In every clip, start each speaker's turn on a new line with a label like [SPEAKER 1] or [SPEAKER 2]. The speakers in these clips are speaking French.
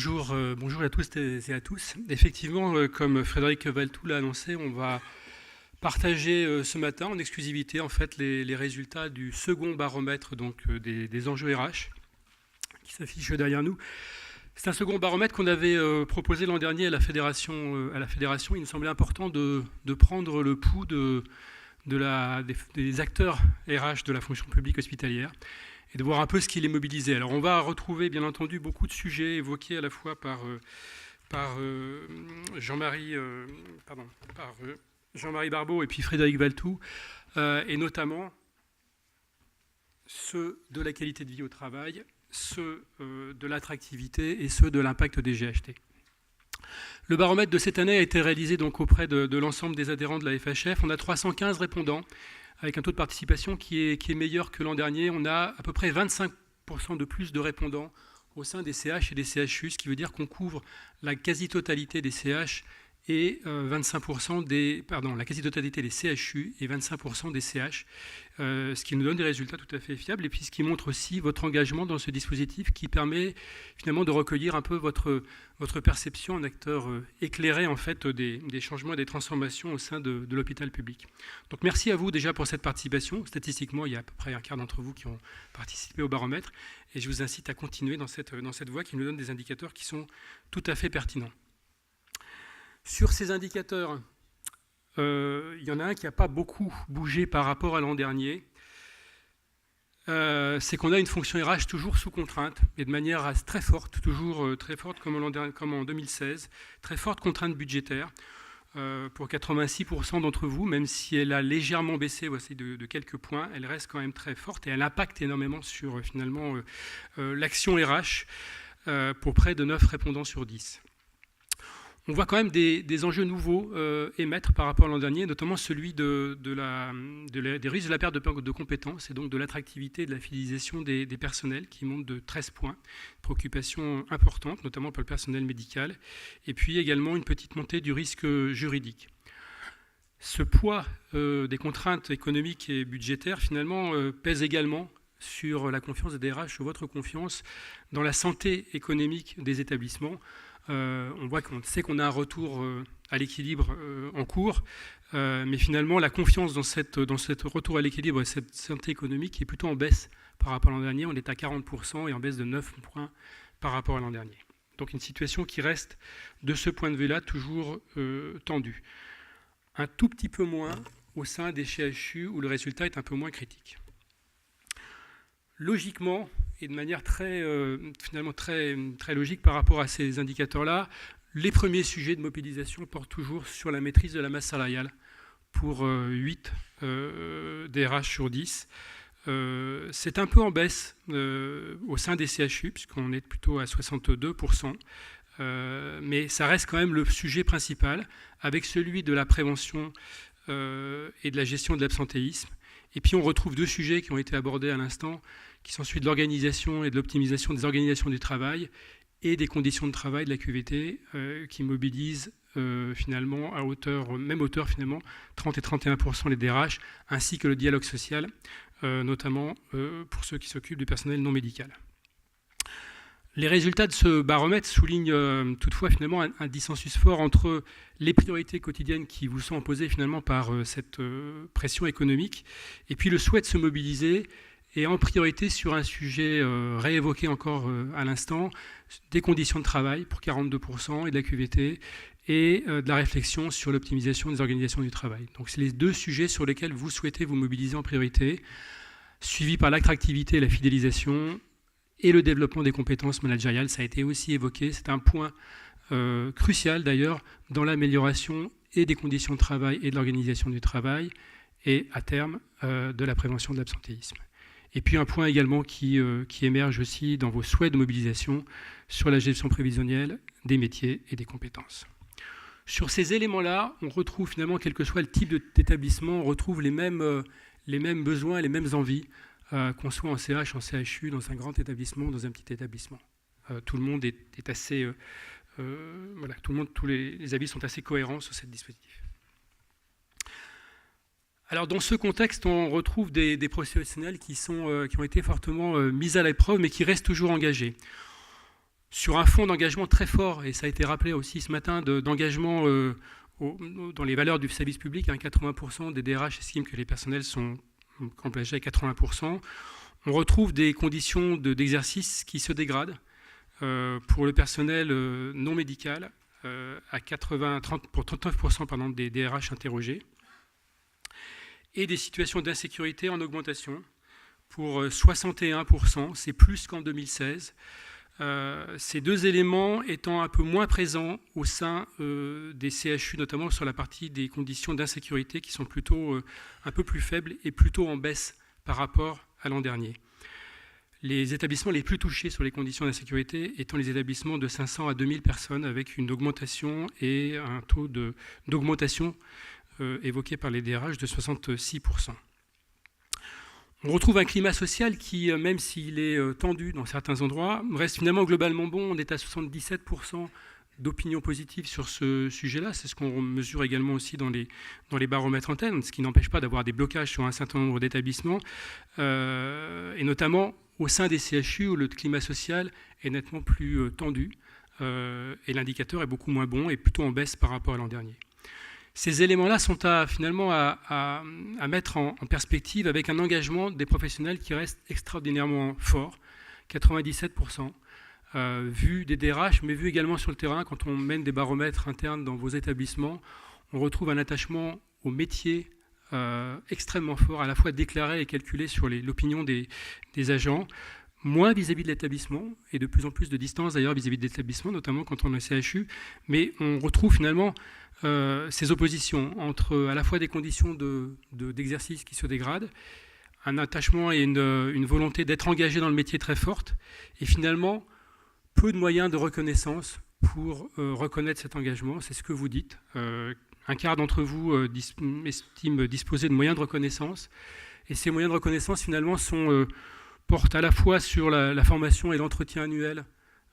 [SPEAKER 1] Bonjour à tous et à tous. Effectivement, comme Frédéric Valtou l'a annoncé, on va partager ce matin en exclusivité en fait les résultats du second baromètre des enjeux RH qui s'affiche derrière nous. C'est un second baromètre qu'on avait proposé l'an dernier à la fédération. Il nous semblait important de prendre le pouls des acteurs RH de la fonction publique hospitalière et de voir un peu ce qui les mobilisait. Alors on va retrouver bien entendu beaucoup de sujets évoqués à la fois par Jean-Marie Barbeau et puis Frédéric Valtou, et notamment ceux de la qualité de vie au travail, ceux de l'attractivité et ceux de l'impact des GHT. Le baromètre de cette année a été réalisé donc auprès de l'ensemble des adhérents de la FHF. On a 315 répondants avec un taux de participation qui est meilleur que l'an dernier. On a à peu près 25% de plus de répondants au sein des CH et des CHU, ce qui veut dire qu'on couvre la quasi-totalité des CH et la quasi-totalité des CHU et 25% des CH, ce qui nous donne des résultats tout à fait fiables et puis ce qui montre aussi votre engagement dans ce dispositif qui permet finalement de recueillir un peu votre perception en acteur éclairé en fait des changements et des transformations au sein de l'hôpital public. Donc merci à vous déjà pour cette participation. Statistiquement, il y a à peu près un quart d'entre vous qui ont participé au baromètre et je vous incite à continuer dans cette voie qui nous donne des indicateurs qui sont tout à fait pertinents. Sur ces indicateurs, il y en a un qui n'a pas beaucoup bougé par rapport à l'an dernier. C'est qu'on a une fonction RH toujours sous contrainte, et de manière très forte, toujours très forte comme en 2016, très forte contrainte budgétaire pour 86% d'entre vous, même si elle a légèrement baissé voici de quelques points, elle reste quand même très forte et elle impacte énormément sur finalement l'action RH pour près de 9 répondants sur 10. On voit quand même des enjeux nouveaux émettre par rapport à l'an dernier, notamment celui des risques de la perte de compétences et donc de l'attractivité et de la fidélisation des personnels qui montent de 13 points. Préoccupation importante, notamment pour le personnel médical. Et puis également une petite montée du risque juridique. Ce poids des contraintes économiques et budgétaires, finalement, pèse également sur la confiance des DRH, sur votre confiance dans la santé économique des établissements. On sait qu'on a un retour à l'équilibre en cours, mais finalement la confiance dans ce retour à l'équilibre et cette santé économique est plutôt en baisse par rapport à l'an dernier. On est à 40% et en baisse de 9 points par rapport à l'an dernier. Donc une situation qui reste, de ce point de vue-là, toujours tendue. Un tout petit peu moins au sein des CHU où le résultat est un peu moins critique. Logiquement, et de manière finalement très logique par rapport à ces indicateurs-là, les premiers sujets de mobilisation portent toujours sur la maîtrise de la masse salariale pour 8 DRH sur 10. C'est un peu en baisse au sein des CHU, puisqu'on est plutôt à 62%, mais ça reste quand même le sujet principal, avec celui de la prévention et de la gestion de l'absentéisme. Et puis on retrouve deux sujets qui ont été abordés à l'instant, qui sont celui de l'organisation et de l'optimisation des organisations du travail et des conditions de travail de la QVT, qui mobilisent finalement même hauteur finalement, 30 et 31% les DRH, ainsi que le dialogue social, notamment pour ceux qui s'occupent du personnel non médical. Les résultats de ce baromètre soulignent toutefois finalement un dissensus fort entre les priorités quotidiennes qui vous sont imposées finalement par cette pression économique et puis le souhait de se mobiliser et en priorité sur un sujet réévoqué encore à l'instant, des conditions de travail pour 42% et de la QVT et de la réflexion sur l'optimisation des organisations du travail. Donc c'est les deux sujets sur lesquels vous souhaitez vous mobiliser en priorité, suivis par l'attractivité et la fidélisation et le développement des compétences managériales. Ça a été aussi évoqué, c'est un point crucial d'ailleurs dans l'amélioration et des conditions de travail et de l'organisation du travail et à terme de la prévention de l'absentéisme. Et puis un point également qui émerge aussi dans vos souhaits de mobilisation sur la gestion prévisionnelle des métiers et des compétences. Sur ces éléments-là, on retrouve finalement, quel que soit le type d'établissement, on retrouve les mêmes besoins, les mêmes envies, qu'on soit en CH, en CHU, dans un grand établissement, dans un petit établissement. Tout le monde est assez... tous les avis sont assez cohérents sur ce dispositif. Alors dans ce contexte, on retrouve des professionnels qui ont été fortement mis à l'épreuve, mais qui restent toujours engagés. sur un fonds d'engagement très fort, et ça a été rappelé aussi ce matin, d'engagement dans les valeurs du service public. 80% des DRH estiment que les personnels sont engagés à 80%. On retrouve des conditions d'exercice qui se dégradent pour le personnel non médical, pour 39% des DRH interrogés, et des situations d'insécurité en augmentation pour 61%, c'est plus qu'en 2016. Ces deux éléments étant un peu moins présents au sein des CHU, notamment sur la partie des conditions d'insécurité qui sont plutôt un peu plus faibles et plutôt en baisse par rapport à l'an dernier. Les établissements les plus touchés sur les conditions d'insécurité étant les établissements de 500 à 2000 personnes, avec une augmentation et un taux d'augmentation évoqué par les DRH de 66%. On retrouve un climat social qui, même s'il est tendu dans certains endroits, reste finalement globalement bon. On est à 77% d'opinion positive sur ce sujet-là. C'est ce qu'on mesure également aussi dans les baromètres internes, ce qui n'empêche pas d'avoir des blocages sur un certain nombre d'établissements, et notamment au sein des CHU où le climat social est nettement plus tendu et l'indicateur est beaucoup moins bon et plutôt en baisse par rapport à l'an dernier. Ces éléments-là sont finalement à mettre en perspective avec un engagement des professionnels qui reste extraordinairement fort, 97%, vu des DRH, mais vu également sur le terrain. Quand on mène des baromètres internes dans vos établissements, on retrouve un attachement au métier extrêmement fort, à la fois déclaré et calculé sur l'opinion des agents, moins vis-à-vis de l'établissement, et de plus en plus de distance d'ailleurs vis-à-vis de l'établissement, notamment quand on est CHU, mais on retrouve finalement ces oppositions entre à la fois des conditions d'exercice qui se dégradent, un attachement et une volonté d'être engagé dans le métier très forte, et finalement peu de moyens de reconnaissance pour reconnaître cet engagement. C'est ce que vous dites. Un quart d'entre vous estime disposer de moyens de reconnaissance, et ces moyens de reconnaissance finalement portent à la fois sur la formation et l'entretien annuel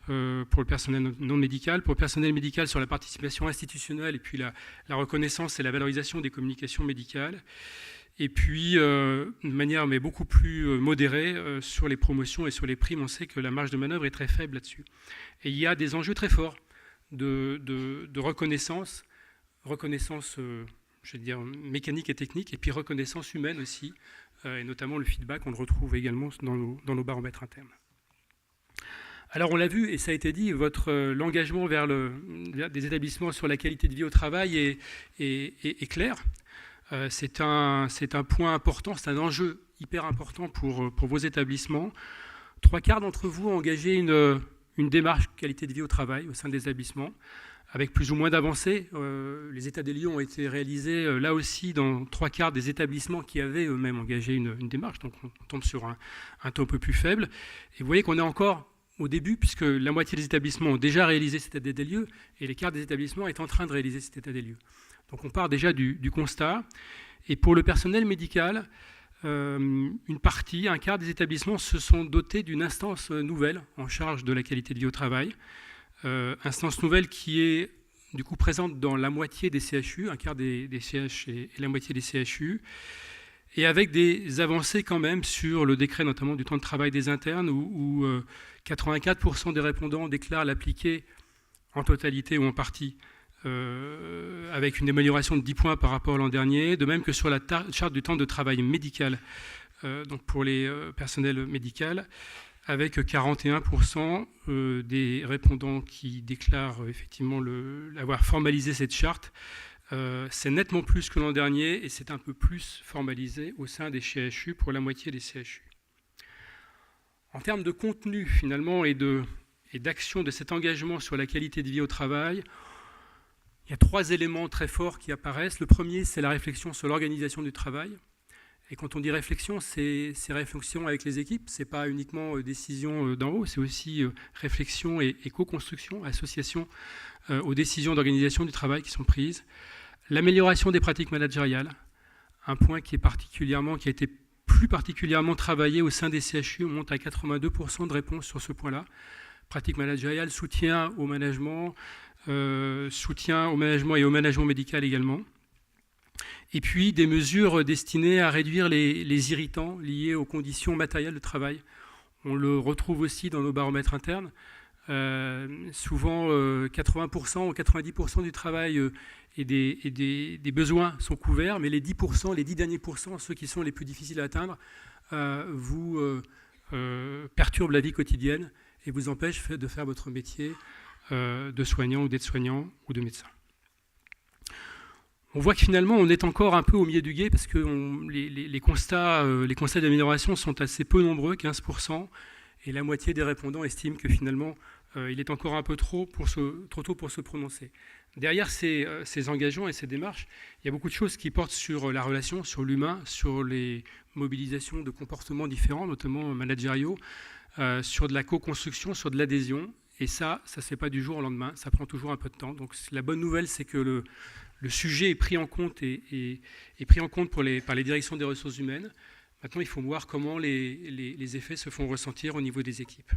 [SPEAKER 1] pour le personnel non médical, pour le personnel médical sur la participation institutionnelle, et puis la reconnaissance et la valorisation des communications médicales, et puis de manière mais beaucoup plus modérée sur les promotions et sur les primes. On sait que la marge de manœuvre est très faible là-dessus. Et il y a des enjeux très forts de reconnaissance, je veux dire, mécanique et technique, et puis reconnaissance humaine aussi, et notamment le feedback, on le retrouve également dans nos baromètres internes. Alors on l'a vu, et ça a été dit, l'engagement vers des établissements sur la qualité de vie au travail est clair. C'est un point important, c'est un enjeu hyper important pour vos établissements. 3/4 d'entre vous ont engagé une démarche qualité de vie au travail au sein des établissements, avec plus ou moins d'avancées. Les états des lieux ont été réalisés là aussi dans 3/4 des établissements qui avaient eux-mêmes engagé une démarche, donc on tombe sur un taux un peu plus faible. Et vous voyez qu'on est encore au début, puisque la moitié des établissements ont déjà réalisé cet état des lieux, et l'équart des établissements est en train de réaliser cet état des lieux. Donc on part déjà du constat. Et pour le personnel médical, un quart des établissements se sont dotés d'une instance nouvelle en charge de la qualité de vie au travail. Instance nouvelle qui est du coup présente dans la moitié des CHU, un quart des CH et la moitié des CHU, et avec des avancées quand même sur le décret notamment du temps de travail des internes, où 84% des répondants déclarent l'appliquer en totalité ou en partie, avec une amélioration de 10 points par rapport à l'an dernier, de même que sur la charte du temps de travail médical, donc pour les personnels médicaux, avec 41% des répondants qui déclarent effectivement avoir formalisé cette charte. C'est nettement plus que l'an dernier, et c'est un peu plus formalisé au sein des CHU pour la moitié des CHU. En termes de contenu finalement et d'action de cet engagement sur la qualité de vie au travail, il y a 3 éléments très forts qui apparaissent. Le premier, c'est la réflexion sur l'organisation du travail. Et quand on dit réflexion, c'est réflexion avec les équipes. Ce n'est pas uniquement décision d'en haut, c'est aussi réflexion et co-construction, association aux décisions d'organisation du travail qui sont prises. L'amélioration des pratiques managériales, un point qui a été plus particulièrement travaillé au sein des CHU. On monte à 82% de réponses sur ce point-là. Pratiques managériales, soutien au management et au management médical également. Et puis des mesures destinées à réduire les irritants liés aux conditions matérielles de travail. On le retrouve aussi dans nos baromètres internes. Souvent 80% ou 90% du travail et des besoins sont couverts, mais les 10%, les 10 derniers pourcents, ceux qui sont les plus difficiles à atteindre, vous perturbent la vie quotidienne et vous empêchent de faire votre métier de soignant ou d'aide-soignant ou de médecin. On voit que finalement, on est encore un peu au milieu du gué parce que les constats d'amélioration sont assez peu nombreux, 15%, et la moitié des répondants estiment que finalement, il est encore un peu trop tôt pour se prononcer. Derrière ces engagements et ces démarches, il y a beaucoup de choses qui portent sur la relation, sur l'humain, sur les mobilisations de comportements différents, notamment managériaux, sur de la co-construction, sur de l'adhésion. Et ça ne se fait pas du jour au lendemain, ça prend toujours un peu de temps. Donc la bonne nouvelle, c'est que le sujet est pris en compte et pris en compte par les directions des ressources humaines. Maintenant, il faut voir comment les effets se font ressentir au niveau des équipes.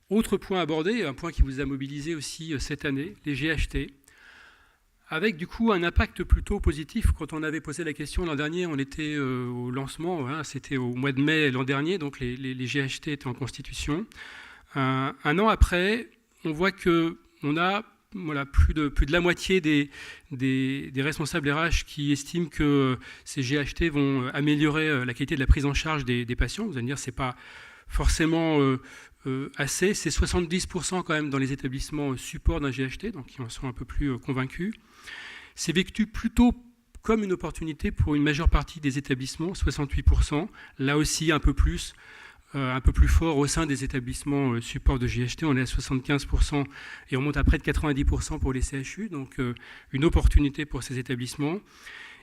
[SPEAKER 1] Autre point abordé, un point qui vous a mobilisé aussi cette année, les GHT, avec du coup un impact plutôt positif. Quand on avait posé la question l'an dernier, on était au lancement, hein, c'était au mois de mai l'an dernier, donc les GHT étaient en constitution. Un an après, on voit qu'on a plus de la moitié des responsables RH qui estiment que ces GHT vont améliorer la qualité de la prise en charge des patients. Vous allez me dire, ce n'est pas forcément assez. C'est 70% quand même dans les établissements support d'un GHT, donc ils en sont un peu plus convaincus. C'est vécu plutôt comme une opportunité pour une majeure partie des établissements, 68%. Là aussi, un peu plus fort au sein des établissements support de GHT. On est à 75% et on monte à près de 90% pour les CHU, donc une opportunité pour ces établissements.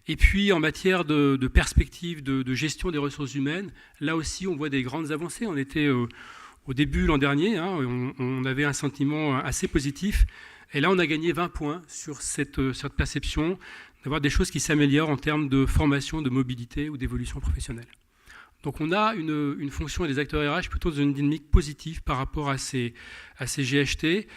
[SPEAKER 1] Et puis en matière de perspective de gestion des ressources humaines, là aussi on voit des grandes avancées. On était au début l'an dernier, hein, on avait un sentiment assez positif, et là on a gagné 20 points sur cette perception d'avoir des choses qui s'améliorent en termes de formation, de mobilité ou d'évolution professionnelle. Donc on a une fonction et des acteurs RH plutôt dans une dynamique positive par rapport à ces GHT.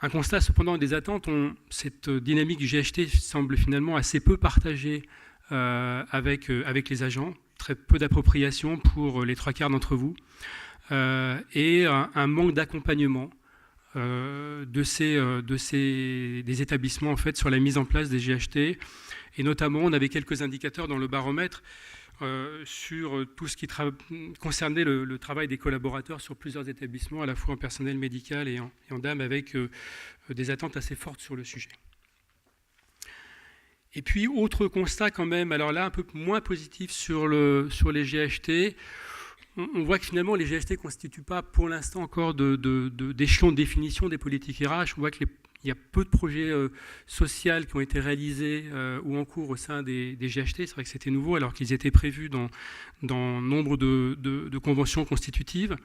[SPEAKER 1] Un constat cependant des attentes, cette dynamique du GHT semble finalement assez peu partagée avec les agents, très peu d'appropriation pour les 3/4 d'entre vous, et un manque d'accompagnement des établissements en fait, sur la mise en place des GHT. Et notamment, on avait quelques indicateurs dans le baromètre sur tout ce qui concernait le travail des collaborateurs sur plusieurs établissements, à la fois en personnel médical et en DAM, avec des attentes assez fortes sur le sujet. Et puis, autre constat quand même, alors là, un peu moins positif sur les GHT. On voit que finalement, les GHT ne constituent pas pour l'instant encore d'échelon de définition des politiques RH. On voit qu'il y a peu de projets sociaux qui ont été réalisés ou en cours au sein des GHT. C'est vrai que c'était nouveau alors qu'ils étaient prévus dans nombre de conventions constitutives.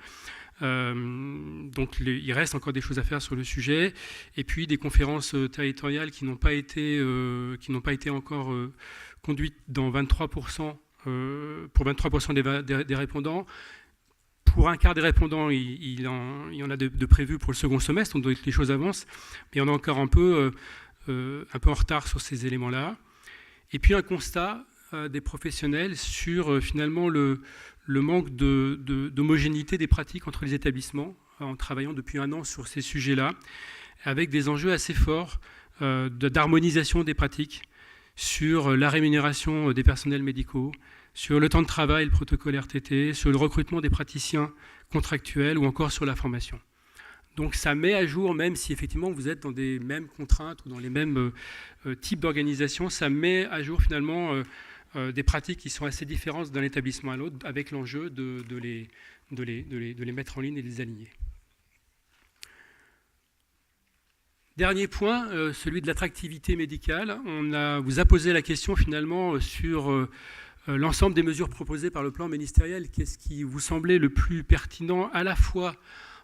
[SPEAKER 1] Donc il reste encore des choses à faire sur le sujet. Et puis des conférences territoriales qui n'ont pas été encore conduites dans 23%. Pour 23% des répondants. Pour un quart des répondants, il y en a de prévus pour le second semestre, donc les choses avancent, mais on est encore un peu en retard sur ces éléments-là. Et puis un constat des professionnels sur finalement le manque d'homogénéité des pratiques entre les établissements, en travaillant depuis un an sur ces sujets-là, avec des enjeux assez forts d'harmonisation des pratiques, sur la rémunération des personnels médicaux, sur le temps de travail, le protocole RTT, sur le recrutement des praticiens contractuels ou encore sur la formation. Donc ça met à jour, même si effectivement vous êtes dans des mêmes contraintes ou dans les mêmes types d'organisation, ça met à jour finalement des pratiques qui sont assez différentes d'un établissement à l'autre, avec l'enjeu de les mettre en ligne et de les aligner. Dernier point, celui de l'attractivité médicale. On vous a posé la question finalement sur l'ensemble des mesures proposées par le plan ministériel. Qu'est-ce qui vous semblait le plus pertinent à la fois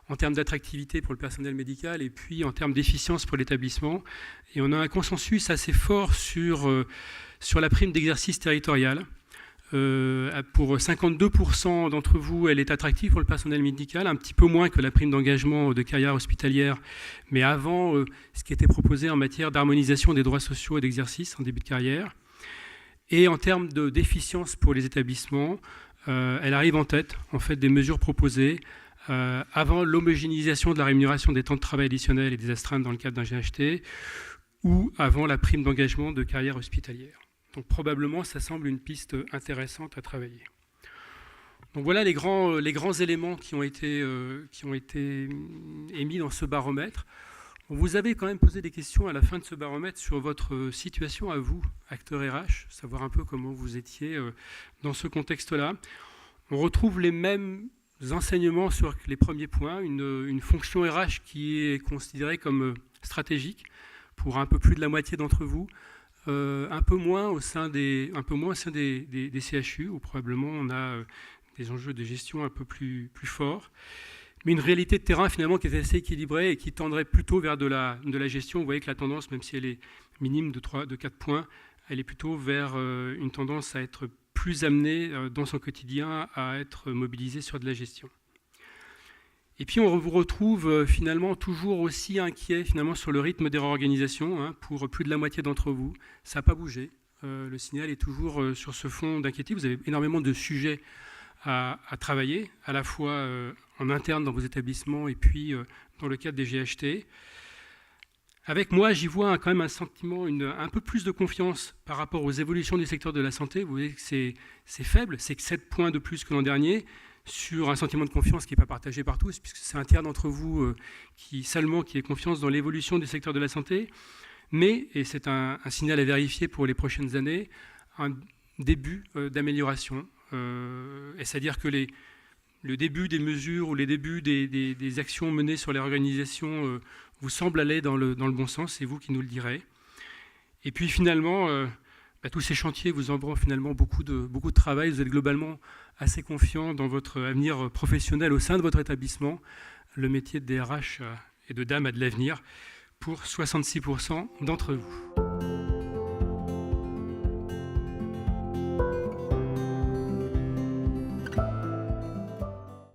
[SPEAKER 1] en termes d'attractivité pour le personnel médical et puis en termes d'efficience pour l'établissement? Et on a un consensus assez fort sur la prime d'exercice territorial. Pour 52% d'entre vous, elle est attractive pour le personnel médical, un petit peu moins que la prime d'engagement de carrière hospitalière, mais avant ce qui était proposé en matière d'harmonisation des droits sociaux et d'exercice en début de carrière. Et en termes d'efficience pour les établissements, elle arrive en tête en fait, des mesures proposées avant l'homogénéisation de la rémunération des temps de travail additionnels et des astreintes dans le cadre d'un GHT, ou avant la prime d'engagement de carrière hospitalière. Donc probablement, ça semble une piste intéressante à travailler. Donc voilà les grands éléments qui ont été émis dans ce baromètre. On vous avait quand même posé des questions à la fin de ce baromètre sur votre situation à vous, acteur RH, savoir un peu comment vous étiez dans ce contexte-là. On retrouve les mêmes enseignements sur les premiers points, une fonction RH qui est considérée comme stratégique pour un peu plus de la moitié d'entre vous, un peu moins au sein des CHU, où probablement on a des enjeux de gestion un peu plus forts. Mais une réalité de terrain finalement qui est assez équilibrée et qui tendrait plutôt vers de la gestion. Vous voyez que la tendance, même si elle est minime de 4 points, elle est plutôt vers une tendance à être plus amenée dans son quotidien à être mobilisée sur de la gestion. Et puis on vous retrouve finalement toujours aussi inquiet finalement sur le rythme des réorganisations pour plus de la moitié d'entre vous. Ça n'a pas bougé. Le signal est toujours sur ce fond d'inquiétude. Vous avez énormément de sujets à travailler, à la fois en interne dans vos établissements et puis dans le cadre des GHT. Avec moi, j'y vois quand même un sentiment, un peu plus de confiance par rapport aux évolutions du secteur de la santé. Vous voyez que c'est faible, c'est que 7 points de plus que l'an dernier, sur un sentiment de confiance qui n'est pas partagé par tous, puisque c'est un tiers d'entre vous qui ait confiance dans l'évolution du secteur de la santé. Mais, et c'est un signal à vérifier pour les prochaines années, un début d'amélioration. C'est-à-dire que le début des mesures ou les débuts des actions menées sur les organisations vous semblent aller dans le bon sens, c'est vous qui nous le direz. Et puis finalement, tous ces chantiers vous envoient finalement beaucoup de travail. Vous êtes globalement assez confiant dans votre avenir professionnel au sein de votre établissement. Le métier de DRH et de DAM a de l'avenir pour 66% d'entre vous.